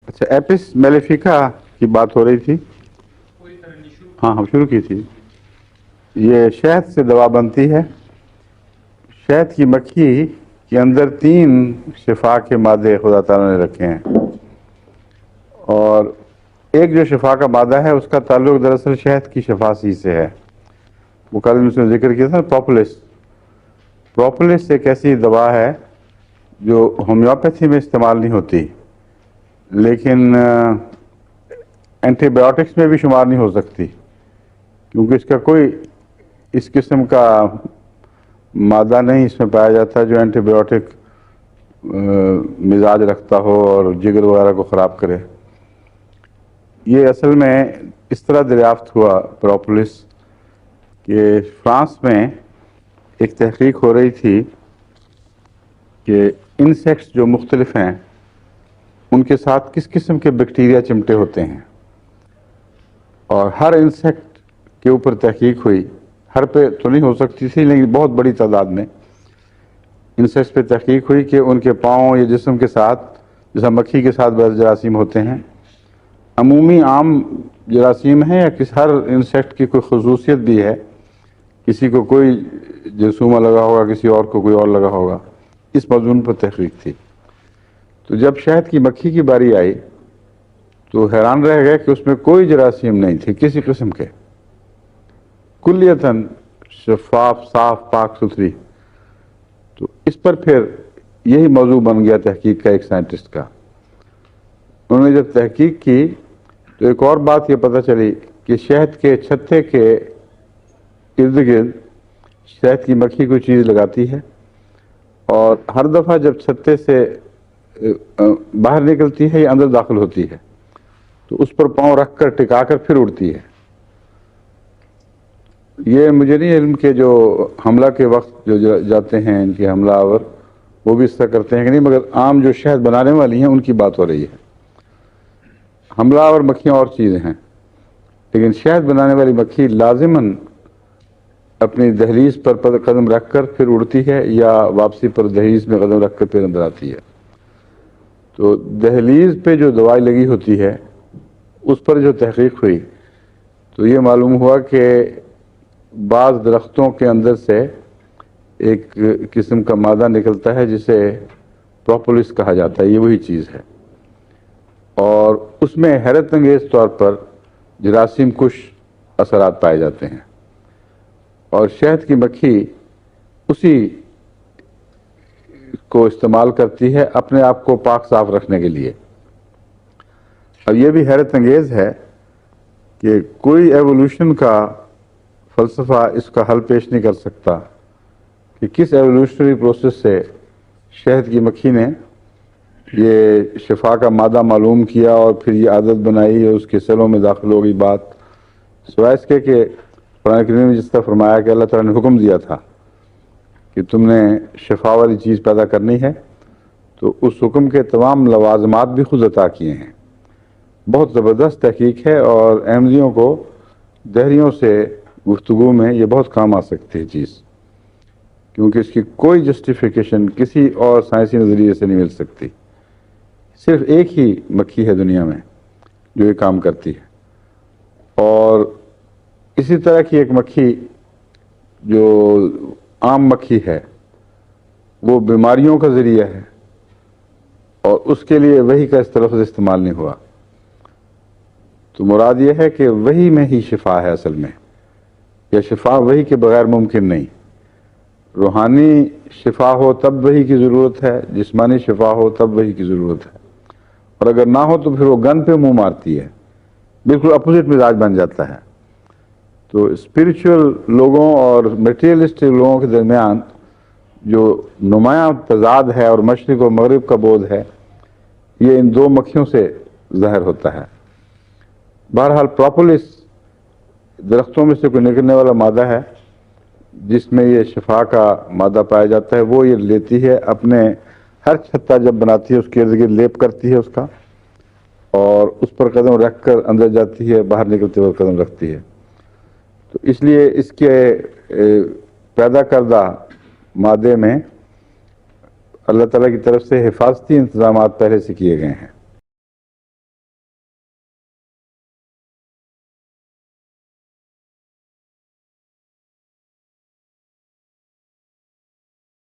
اچھا، ایپس میلیفیکا کی بات ہو رہی تھی. ہاں ہم شروع کی تھی. یہ شہد سے دوا بنتی ہے. شہد کی مکھی کے اندر 3 شفا کے مادے خدا تعالیٰ نے رکھے ہیں، اور ایک جو شفا کا مادہ ہے اس کا تعلق دراصل شہد کی شفا سے ہے. وہ کل اس نے ذکر کیا تھا پروپولس. پروپولس ایک ایسی دوا ہے جو ہومیوپیتھی میں استعمال نہیں ہوتی، لیکن اینٹی بایوٹکس میں بھی شمار نہیں ہو سکتی، کیونکہ اس کا کوئی اس قسم کا مادہ نہیں اس میں پایا جاتا جو اینٹی بایوٹک مزاج رکھتا ہو اور جگر وغیرہ کو خراب کرے. یہ اصل میں اس طرح دریافت ہوا پروپولس کہ فرانس میں ایک تحقیق ہو رہی تھی کہ انسیکٹس جو مختلف ہیں ان کے ساتھ کس قسم کے بیکٹیریا چمٹے ہوتے ہیں، اور ہر انسیکٹ کے اوپر تحقیق ہوئی. ہر پہ تو نہیں ہو سکتی تھی لیکن بہت بڑی تعداد میں انسیکٹس پہ تحقیق ہوئی کہ ان کے پاؤں یا جسم کے ساتھ، جیسا مکھی کے ساتھ بعض جراثیم ہوتے ہیں، عمومی عام جراثیم ہیں یا ہر انسیکٹ کی کوئی خصوصیت بھی ہے. کسی کو کوئی جرثومہ لگا ہوگا، کسی اور کو کوئی اور لگا ہوگا. اس موضوع پر تحقیق تھی. تو جب شہد کی مکھی کی باری آئی تو حیران رہ گئے کہ اس میں کوئی جراثیم نہیں تھی کسی قسم کے، کلیتاً شفاف، صاف، پاک ستھری. تو اس پر پھر یہی موضوع بن گیا تحقیق کا ایک سائنٹسٹ کا. انہوں نے جب تحقیق کی تو ایک اور بات یہ پتہ چلی کہ شہد کے چھتے کے ارد گرد شہد کی مکھی کوئی چیز لگاتی ہے، اور ہر دفعہ جب چھتے سے باہر نکلتی ہے یا اندر داخل ہوتی ہے تو اس پر پاؤں رکھ کر ٹکا کر پھر اڑتی ہے. یہ مجھے نہیں علم کہ جو حملہ کے وقت جو جاتے ہیں ان کے حملہ آور وہ بھی اس طرح کرتے ہیں کہ نہیں، مگر عام جو شہد بنانے والی ہیں ان کی بات ہو رہی ہے. حملہ آور مکھیاں اور چیزیں ہیں، لیکن شہد بنانے والی مکھی لازماً اپنی دہلیز پر قدم رکھ کر پھر اڑتی ہے، یا واپسی پر دہلیز میں قدم رکھ کر پھر اندر آتی ہے. تو دہلیز پہ جو دوائی لگی ہوتی ہے اس پر جو تحقیق ہوئی تو یہ معلوم ہوا کہ بعض درختوں کے اندر سے ایک قسم کا مادہ نکلتا ہے جسے پروپولس کہا جاتا ہے. یہ وہی چیز ہے، اور اس میں حیرت انگیز طور پر جراثیم کش اثرات پائے جاتے ہیں، اور شہد کی مکھی اسی کو استعمال کرتی ہے اپنے آپ کو پاک صاف رکھنے کے لیے. اب یہ بھی حیرت انگیز ہے کہ کوئی ایوولوشن کا فلسفہ اس کا حل پیش نہیں کر سکتا کہ کس ایوولوشنری پروسیس سے شہد کی مکھی نے یہ شفا کا مادہ معلوم کیا اور پھر یہ عادت بنائی اور اس کے سیلوں میں داخل ہو گئی. بات سوائے اس کے کہ قرآن کریم نے جس طرح فرمایا کہ اللہ تعالیٰ نے حکم دیا تھا کہ تم نے شفا والی چیز پیدا کرنی ہے، تو اس حکم کے تمام لوازمات بھی خود عطا کیے ہیں. بہت زبردست تحقیق ہے، اور احمدیوں کو دہریوں سے گفتگو میں یہ بہت کام آ سکتی ہے چیز، کیونکہ اس کی کوئی جسٹیفیکیشن کسی اور سائنسی نظریے سے نہیں مل سکتی. صرف ایک ہی مکھی ہے دنیا میں جو یہ کام کرتی ہے، اور اسی طرح کی ایک مکھی جو عام مکھی ہے وہ بیماریوں کا ذریعہ ہے، اور اس کے لیے وحی کا اس لفظ استعمال نہیں ہوا. تو مراد یہ ہے کہ وحی میں ہی شفا ہے اصل میں، یا شفا وحی کے بغیر ممکن نہیں. روحانی شفا ہو تب وحی کی ضرورت ہے، جسمانی شفا ہو تب وحی کی ضرورت ہے، اور اگر نہ ہو تو پھر وہ گن پہ منہ مارتی ہے، بالکل اپوزٹ مزاج بن جاتا ہے. تو اسپرچول لوگوں اور میٹیریلسٹک لوگوں کے درمیان جو نمایاں تضاد ہے اور مشرق اور مغرب کا بودھ ہے، یہ ان 2 مکھیوں سے ظاہر ہوتا ہے. بہرحال پروپولس درختوں میں سے کوئی نکلنے والا مادہ ہے جس میں یہ شفا کا مادہ پایا جاتا ہے. وہ یہ لیتی ہے اپنے ہر چھتا جب بناتی ہے اس کے ارد گرد لیپ کرتی ہے اس کا، اور اس پر قدم رکھ کر اندر جاتی ہے، باہر نکلتے ہوئے قدم رکھتی ہے. تو اس لیے اس کے پیدا کردہ مادے میں اللہ تعالیٰ کی طرف سے حفاظتی انتظامات پہلے سے کیے گئے ہیں.